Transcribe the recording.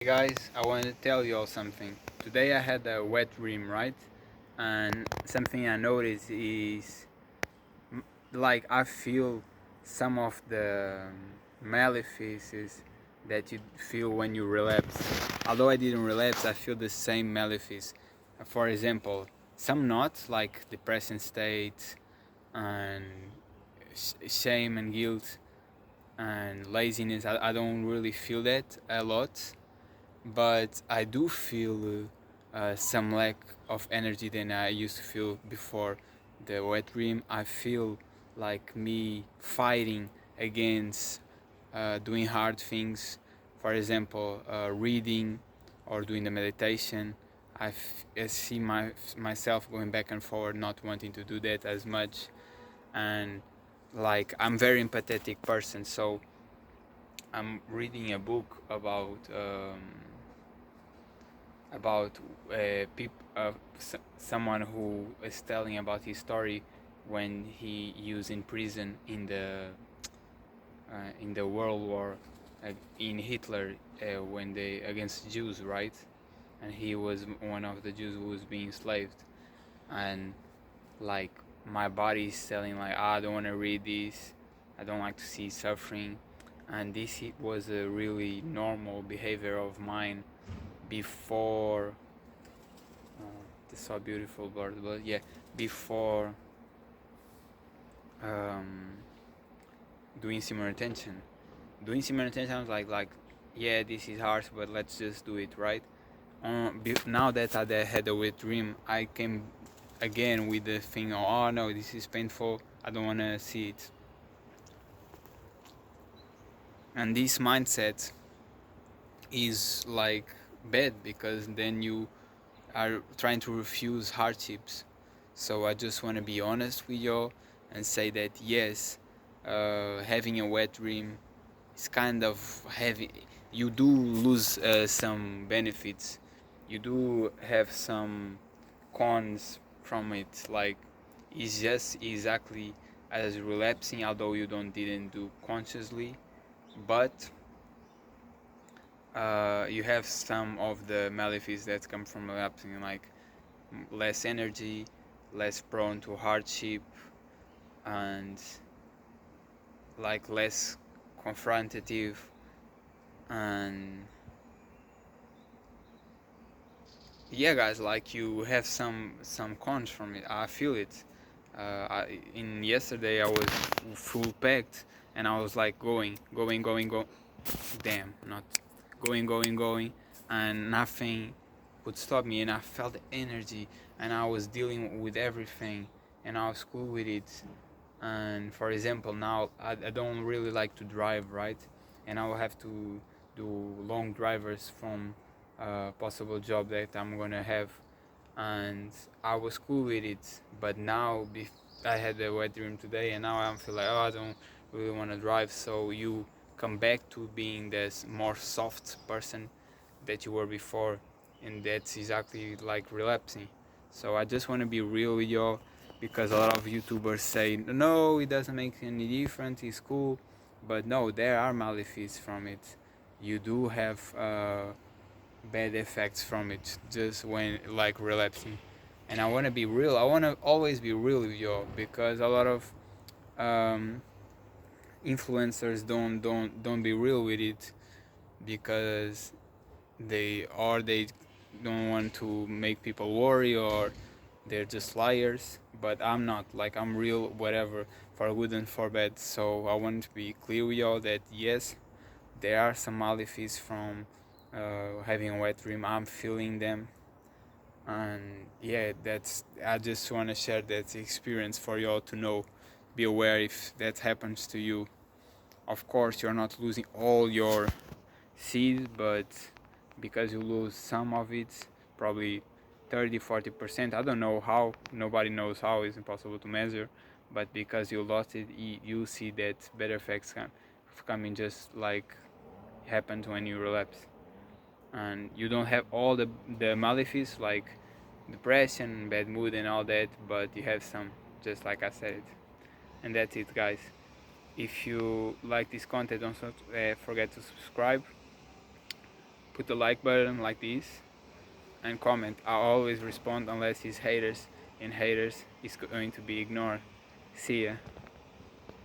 Hey guys, I want to tell you all something. Today I had a wet dream, right? And something I noticed is like I feel some of the malefices that you feel when you relapse. Although I didn't relapse, I feel the same malefice. For example, some not, like depression state and shame and guilt and laziness. I don't really feel that a lot, but I do feel some lack of energy than I used to feel before the wet dream. I feel like me fighting against doing hard things, for example, reading or doing the meditation. I see myself going back and forward, not wanting to do that as much, and like I'm very empathetic person, so I'm reading a book about someone who is telling about his story when he was in prison in the World War in Hitler when they against Jews, right? And he was one of the Jews who was being enslaved, and like my body is telling like, I don't want to read this, I don't like to see suffering, and this was a really normal behavior of mine before this so beautiful bird, but yeah, before um, doing simultaneation. Doing simultaneation, I was like, yeah, this is harsh, but let's just do it, right? Now that I had a wet dream, I came again with the thing, oh no, this is painful, I don't want to see it. And this mindset is like bad because then you are trying to refuse hardships. So I just want to be honest with you and say that yes, having a wet dream is kind of heavy. You do lose some benefits. You do have some cons from it. Like it's just exactly as relapsing, although you don't didn't do consciously, but you have some of the malefices that come from relapsing, like less energy, less prone to hardship, and like less confrontative, and yeah, guys, like you have some cons from it. I feel it. In yesterday I was full packed, and I was like going. Damn, not going, and nothing could stop me. And I felt the energy, and I was dealing with everything, and I was cool with it. And for example, now I don't really like to drive, right? And I will have to do long drivers from a possible job that I'm gonna have, and I was cool with it. But now I had a wet dream today, and now I feel like, oh, I don't really want to drive. So you come back to being this more soft person that you were before, and that's exactly like relapsing. So I just want to be real with y'all, because a lot of YouTubers say no, it doesn't make any difference, it's cool, but no, there are malefices from it. You do have bad effects from it just when like relapsing. And I want to be real, I want to always be real with y'all, because a lot of um, influencers don't be real with it, because they don't want to make people worry, or they're just liars. But I'm not, like I'm real, whatever, for good and for bad. So I want to be clear with y'all that yes, there are some malefices from having a wet dream. I'm feeling them, and yeah, that's, I just want to share that experience for y'all to know. Be aware if that happens to you. Of course, you're not losing all your seed, but because you lose some of it, probably 30-40%, I don't know how, nobody knows how, it's impossible to measure, but because you lost it, you see that better effects coming, just like happened when you relapse. And you don't have all the malefices like depression, bad mood and all that, but you have some, just like I said it. And that's it, guys. If you like this content, don't forget to subscribe, put the like button like this and comment. I always respond unless it's haters, and haters is going to be ignored. See ya.